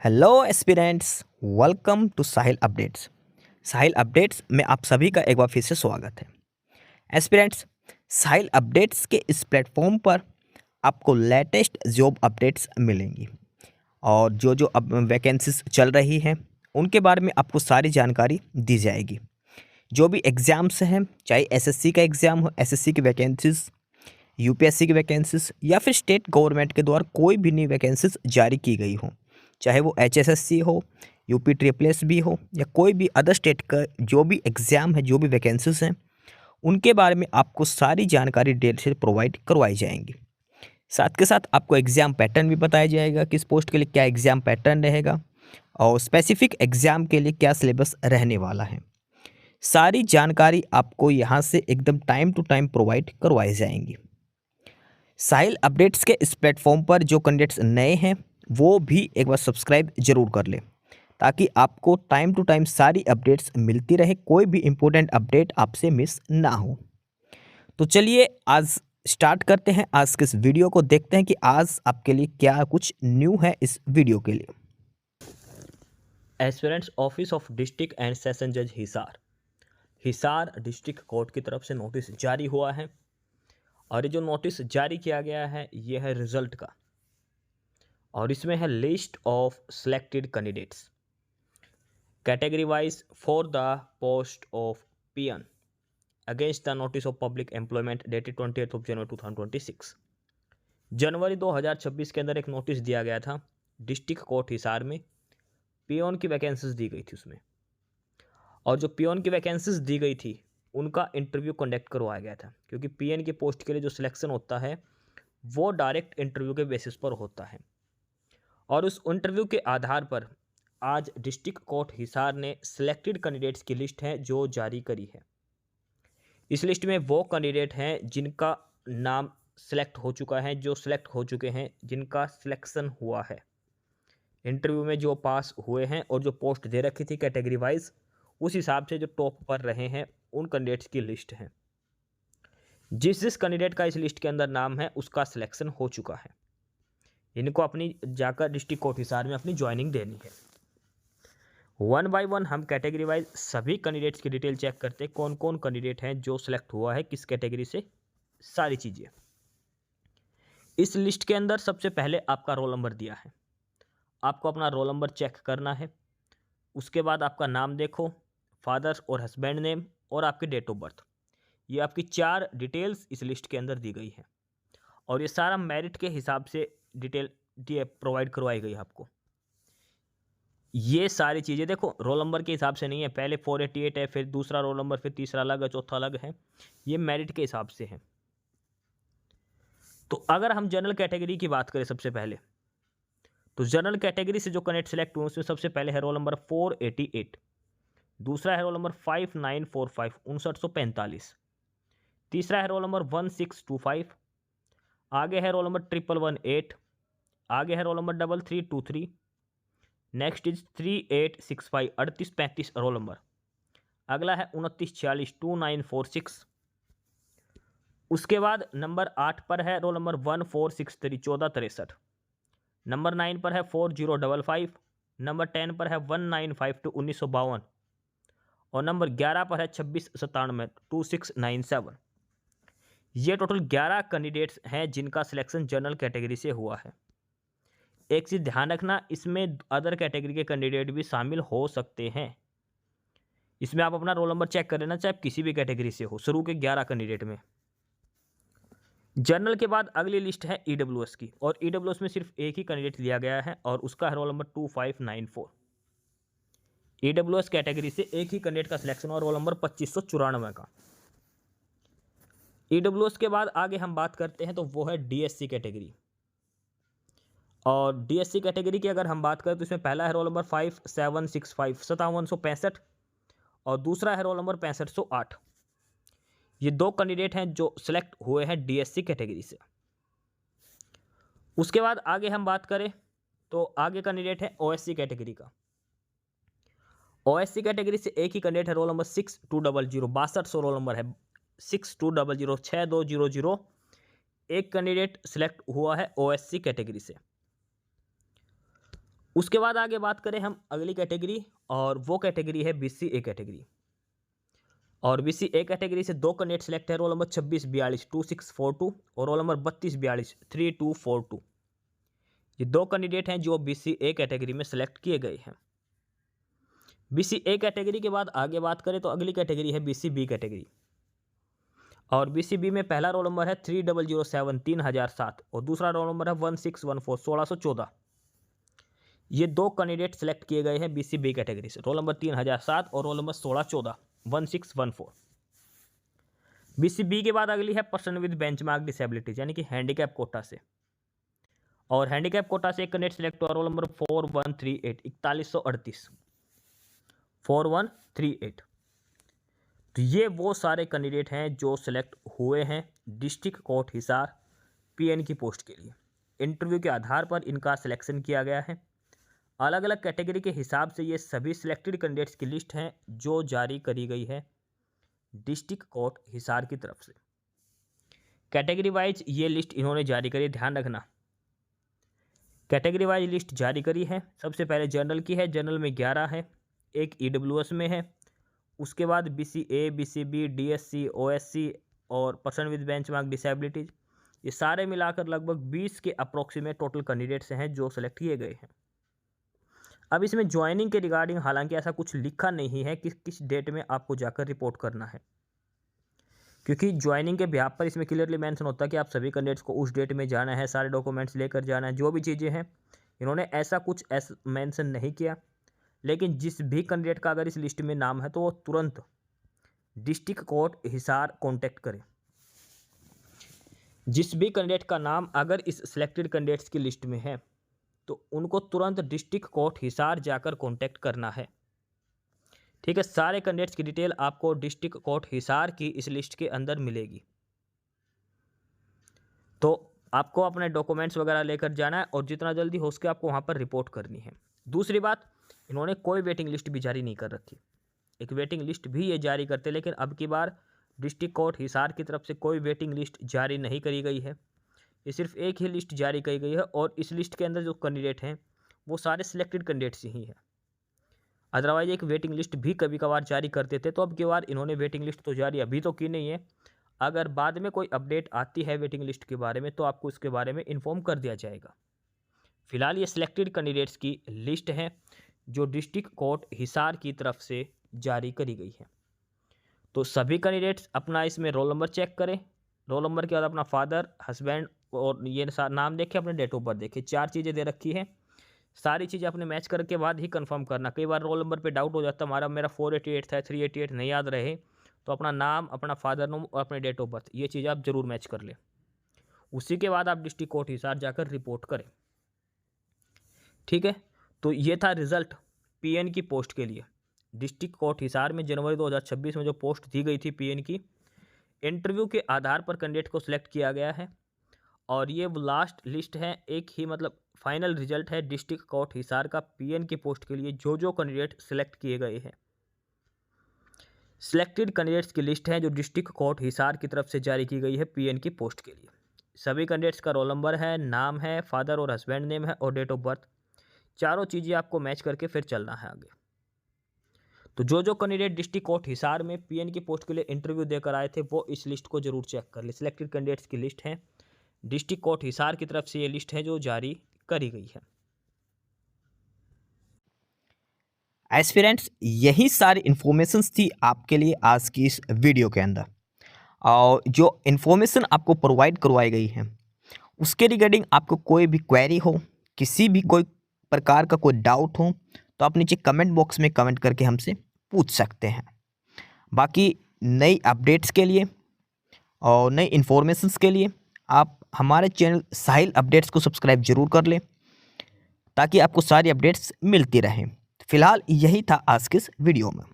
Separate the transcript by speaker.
Speaker 1: Hello aspirants, welcome to Sahil updates. Sahil updates में आप सभी का एक बार फिर से स्वागत है। एस्पिरेंट्स, साहिल अपडेट्स के इस प्लेटफॉर्म पर आपको लेटेस्ट जॉब अपडेट्स मिलेंगी और जो जो अब वैकेंसीज चल रही हैं उनके बारे में आपको सारी जानकारी दी जाएगी। जो भी एग्ज़ाम्स हैं, चाहे एसएससी का एग्ज़ाम हो, एसएससी की वैकेंसीज, यूपीएससी की वैकेंसीज या फिर स्टेट गवर्नमेंट के द्वारा कोई भी नई वैकेंसीज जारी की गई हो, चाहे वो एचएसएससी हो, यूपी ट्रिपल एस भी हो या कोई भी अदर स्टेट का जो भी एग्ज़ाम है, जो भी वैकेंसीज हैं, उनके बारे में आपको सारी जानकारी डिटेल से प्रोवाइड करवाई जाएंगी। साथ के साथ आपको एग्ज़ाम पैटर्न भी बताया जाएगा, किस पोस्ट के लिए क्या एग्ज़ाम पैटर्न रहेगा और स्पेसिफिक एग्ज़ाम के लिए क्या सिलेबस रहने वाला है। सारी जानकारी आपको यहाँ से एकदम टाइम टू टाइम प्रोवाइड करवाई जाएंगी। साहिल अपडेट्स के इस प्लेटफॉर्म पर जो कैंडिडेट्स नए हैं वो भी एक बार सब्सक्राइब जरूर कर लें, ताकि आपको टाइम टू टाइम सारी अपडेट्स मिलती रहे, कोई भी इम्पोर्टेंट अपडेट आपसे मिस ना हो। तो चलिए आज स्टार्ट करते हैं आज के इस वीडियो को, देखते हैं कि आज आपके लिए क्या कुछ न्यू है इस वीडियो के लिए।
Speaker 2: Aspirants office of district and session जज हिसार डिस्ट्रिक्ट कोर्ट की तरफ से नोटिस जारी हुआ है और ये जो नोटिस जारी किया गया है ये है रिजल्ट का, और इसमें है list of selected candidates category wise for the post of PN against the notice of public employment dated 28 of January 2026। जनवरी 2026 के अंदर एक नोटिस दिया गया था डिस्ट्रिक्ट कोर्ट हिसार में, पियोन की वैकेंसीज दी गई थी उसमें, और जो पियोन की वैकेंसीज दी गई थी उनका इंटरव्यू कंडक्ट करवाया गया था, क्योंकि पीएन की पोस्ट के लिए जो सिलेक्शन होता है वो डायरेक्ट इंटरव्यू के बेसिस पर होता है। और उस इंटरव्यू के आधार पर आज डिस्ट्रिक्ट कोर्ट हिसार ने सिलेक्टेड कैंडिडेट्स की लिस्ट है जो जारी करी है। इस लिस्ट में वो कैंडिडेट हैं जिनका नाम सेलेक्ट हो चुका है, जो सिलेक्ट हो चुके हैं, जिनका सिलेक्शन हुआ है, इंटरव्यू में जो पास हुए हैं और जो पोस्ट दे रखी थी कैटेगरी वाइज, उस हिसाब से जो टॉप पर रहे हैं उन कैंडिडेट्स की लिस्ट है। जिस जिस कैंडिडेट का इस लिस्ट के अंदर नाम है उसका सिलेक्शन हो चुका है, इनको अपनी जाकर डिस्ट्रिक्ट कोर्ट हिसार में अपनी ज्वाइनिंग देनी है। वन बाय वन हम कैटेगरी वाइज सभी कैंडिडेट्स की डिटेल चेक करते हैं, कौन कौन कैंडिडेट हैं जो सिलेक्ट हुआ है किस कैटेगरी से, सारी चीज़ें। इस लिस्ट के अंदर सबसे पहले आपका रोल नंबर दिया है, आपको अपना रोल नंबर चेक करना है। उसके बाद आपका नाम देखो, फादर और हस्बैंड नेम और आपकी डेट ऑफ बर्थ, ये आपकी 4 डिटेल्स इस लिस्ट के अंदर दी गई है, और ये सारा मेरिट के हिसाब से डिटेल प्रोवाइड करवाई गई है आपको। ये सारी चीज़ें देखो रोल नंबर के हिसाब से नहीं है, पहले 488 है, फिर दूसरा रोल नंबर, फिर तीसरा अलग है, चौथा अलग है, ये मेरिट के हिसाब से है। तो अगर हम जनरल कैटेगरी की बात करें सबसे पहले, तो जनरल कैटेगरी से जो कैंडिडेट सेलेक्ट हुए उसमें सबसे पहले है रोल नंबर 488, दूसरा है रोल नंबर 5945 5945, तीसरा है रोल नंबर 1625, आगे है रोल नंबर 1118, आगे है roll number 3323, next is 3865 3835 roll number, अगला है 2946 2946। उसके बाद नंबर 8 पर है रोल नंबर 1463 1463, नंबर 9 पर है 4055, नंबर 10 पर है 1952 1952, और नंबर 11 पर है 2697 2697। ये टोटल 11 कैंडिडेट्स हैं जिनका सिलेक्शन जनरल कैटेगरी से हुआ है। एक चीज़ ध्यान रखना, इसमें अदर कैटेगरी के कैंडिडेट भी शामिल हो सकते हैं, इसमें आप अपना रोल नंबर चेक कर लेना, चाहे किसी भी कैटेगरी से हो। शुरू के 11 कैंडिडेट में जनरल के बाद अगली लिस्ट है ईडब्ल्यूएस की, और ईडब्ल्यूएस में सिर्फ एक ही कैंडिडेट लिया गया है और उसका है रोल नंबर 2594। ईडब्ल्यूएस कैटेगरी से एक ही कैंडिडेट का सिलेक्शन और रोल नंबर 2594 का। ईडब्ल्यूएस के बाद आगे हम बात करते हैं तो वो है डीएससी कैटेगरी, और डीएससी कैटेगरी की अगर हम बात करें तो इसमें पहला है रोल नंबर 5765 5765, और दूसरा है रोल नंबर 6508। ये 2 कैंडिडेट हैं जो सिलेक्ट हुए हैं डीएससी कैटेगरी से। उसके बाद आगे हम बात करें तो आगे कैंडिडेट है ओएससी कैटेगरी का। ओएससी कैटेगरी से एक ही कैंडिडेट है, रोल नंबर 6200 6200 रोल नंबर है, 6200 6200। एक कैंडिडेट सिलेक्ट हुआ है ओएससी कैटेगरी से। उसके बाद आगे बात करें हम अगली कैटेगरी, और वो कैटेगरी है BCA कैटेगरी। और BCA कैटेगरी से 2 कैंडिडेट सेलेक्ट है, रोल नंबर 2642 2642 और रोल नंबर 3242 3242। ये 2 कैंडिडेट हैं जो BCA कैटेगरी में सेलेक्ट किए गए हैं। BCA कैटेगरी के बाद आगे बात करें तो अगली कैटेगरी है BCB कैटेगरी। और BCB में पहला रोल नंबर है 3007 3007 और दूसरा रोल नंबर है 1614 1614। ये 2 कैंडिडेट सेलेक्ट किए गए हैं BCB कैटेगरी से, रोल नंबर 3007 और रोल नंबर 1614 1614। BCB के बाद अगली है पर्सन विद बेंचमार्क डिसेबिलिटीज यानी कि हैंडीकैप कोटा से। और हैंडीकैप कोटा से एक कैंडिडेट सेलेक्ट हुआ, रोल नंबर 4138 4138 4138। तो ये वो सारे कैंडिडेट हैं जो सिलेक्ट हुए हैं डिस्ट्रिक्ट कोर्ट हिसार PN की पोस्ट के लिए। इंटरव्यू के आधार पर इनका सिलेक्शन किया गया है। अलग अलग कैटेगरी के हिसाब से ये सभी सिलेक्टेड कैंडिडेट्स की लिस्ट हैं जो जारी करी गई है डिस्ट्रिक्ट कोर्ट हिसार की तरफ से। कैटेगरी वाइज ये लिस्ट इन्होंने जारी करी, ध्यान रखना। कैटेगरी वाइज लिस्ट जारी करी है। सबसे पहले जनरल की है, जनरल में 11 है, एक EWS में है। उसके बाद BCA BCB DSC OSC और पर्सन विद बेंचमार्क डिसेबिलिटीज, ये सारे मिलाकर लगभग 20 के अप्रोक्सीमेट टोटल कैंडिडेट्स हैं जो सेलेक्ट किए गए हैं। अब इसमें ज्वाइनिंग के रिगार्डिंग हालांकि ऐसा कुछ लिखा नहीं है कि किस डेट में आपको जाकर रिपोर्ट करना है, क्योंकि ज्वाइनिंग के बिहाफ पर इसमें क्लियरली मेंशन होता है कि आप सभी कैंडिडेट्स को उस डेट में जाना है, सारे डॉक्यूमेंट्स लेकर जाना है, जो भी चीज़ें हैं। इन्होंने ऐसा कुछ मेंशन नहीं किया। लेकिन जिस भी कैंडिडेट का अगर इस लिस्ट में नाम है तो वो तुरंत डिस्ट्रिक्ट कोर्ट हिसार कांटेक्ट करें। जिस भी कैंडिडेट का नाम अगर इस सिलेक्टेड कैंडिडेट्स की लिस्ट में है तो उनको तुरंत डिस्ट्रिक्ट कोर्ट हिसार जाकर कांटेक्ट करना है। ठीक है, सारे कैंडिडेट्स की डिटेल आपको डिस्ट्रिक्ट कोर्ट हिसार की इस लिस्ट के अंदर मिलेगी। तो आपको अपने डॉक्यूमेंट्स वगैरह लेकर जाना है और जितना जल्दी हो सके आपको वहाँ पर रिपोर्ट करनी है। दूसरी बात, इन्होंने कोई वेटिंग लिस्ट भी जारी नहीं कर रखी। एक वेटिंग लिस्ट भी ये जारी करते, लेकिन अब की बार डिस्ट्रिक्ट कोर्ट हिसार की तरफ से कोई वेटिंग लिस्ट जारी नहीं करी गई है। ये सिर्फ एक ही लिस्ट जारी की गई है और इस लिस्ट के अंदर जो कैंडिडेट हैं वो सारे सिलेक्टेड कैंडिडेट्स ही हैं। अदरवाइज एक वेटिंग लिस्ट भी कभी कभार जारी करते थे, तो अब की बार इन्होंने वेटिंग लिस्ट तो जारी अभी तो की नहीं है। अगर बाद में कोई अपडेट आती है वेटिंग लिस्ट के बारे में तो आपको इसके बारे में इन्फॉर्म कर दिया जाएगा। फिलहाल ये सिलेक्टेड कैंडिडेट्स की लिस्ट है जो डिस्ट्रिक्ट कोर्ट हिसार की तरफ से जारी करी गई है। तो सभी कैंडिडेट्स अपना इसमें रोल नंबर चेक करें। रोल नंबर के बाद अपना फादर, हस्बैंड और ये नाम देखें, अपने डेट ऑफ बर्थ देखें। 4 चीज़ें दे रखी हैं, सारी चीज़ें अपने मैच करके बाद ही कंफर्म करना। कई बार रोल नंबर पे डाउट हो जाता है, मेरा 488 था 388 नहीं याद रहे, तो अपना नाम, अपना फादर नेम और अपने डेट ऑफ बर्थ, ये चीज़ें आप जरूर मैच कर लें। उसी के बाद आप डिस्ट्रिक्ट कोर्ट हिसार जाकर रिपोर्ट करें। ठीक है, तो ये था रिजल्ट PN की पोस्ट के लिए। डिस्ट्रिक्ट कोर्ट हिसार में जनवरी 2026 में जो पोस्ट दी गई थी PN की, इंटरव्यू के आधार पर कैंडिडेट को सिलेक्ट किया गया है। और ये वो लास्ट लिस्ट है, एक ही मतलब फाइनल रिजल्ट है डिस्ट्रिक्ट कोर्ट हिसार का PN की पोस्ट के लिए जो कैंडिडेट सिलेक्ट किए गए हैं। सिलेक्टेड कैंडिडेट्स की लिस्ट है जो डिस्ट्रिक्ट कोर्ट हिसार की तरफ से जारी की गई है PN की पोस्ट के लिए। सभी कैंडिडेट्स का रोल नंबर है, नाम है, फादर और हस्बैंड नेम है और डेट ऑफ बर्थ। चारों चीज़ें आपको मैच करके फिर चलना है आगे। तो जो कैंडिडेट डिस्ट्रिक्ट कोर्ट हिसार में PN की पोस्ट के लिए इंटरव्यू देकर आए थे वो इस लिस्ट को जरूर चेक कर ले। सिलेक्टेड कैंडिडेट्स की लिस्ट है, डिस्ट्रिक्ट कोर्ट हिसार की तरफ से ये लिस्ट है जो जारी करी गई है।
Speaker 1: एस्पिरेंट्स, यही सारी इन्फॉर्मेशंस थी आपके लिए आज की इस वीडियो के अंदर। और जो इन्फॉर्मेशन आपको प्रोवाइड करवाई गई है उसके रिगार्डिंग आपको कोई भी क्वेरी हो, किसी भी कोई प्रकार का कोई डाउट हो तो आप नीचे कमेंट बॉक्स में कमेंट करके हमसे पूछ सकते हैं। बाकी नई अपडेट्स के लिए और नई इन्फॉर्मेशंस के लिए आप हमारे चैनल साहिल अपडेट्स को सब्सक्राइब जरूर कर लें ताकि आपको सारी अपडेट्स मिलती रहें। फिलहाल यही था आज के इस वीडियो में।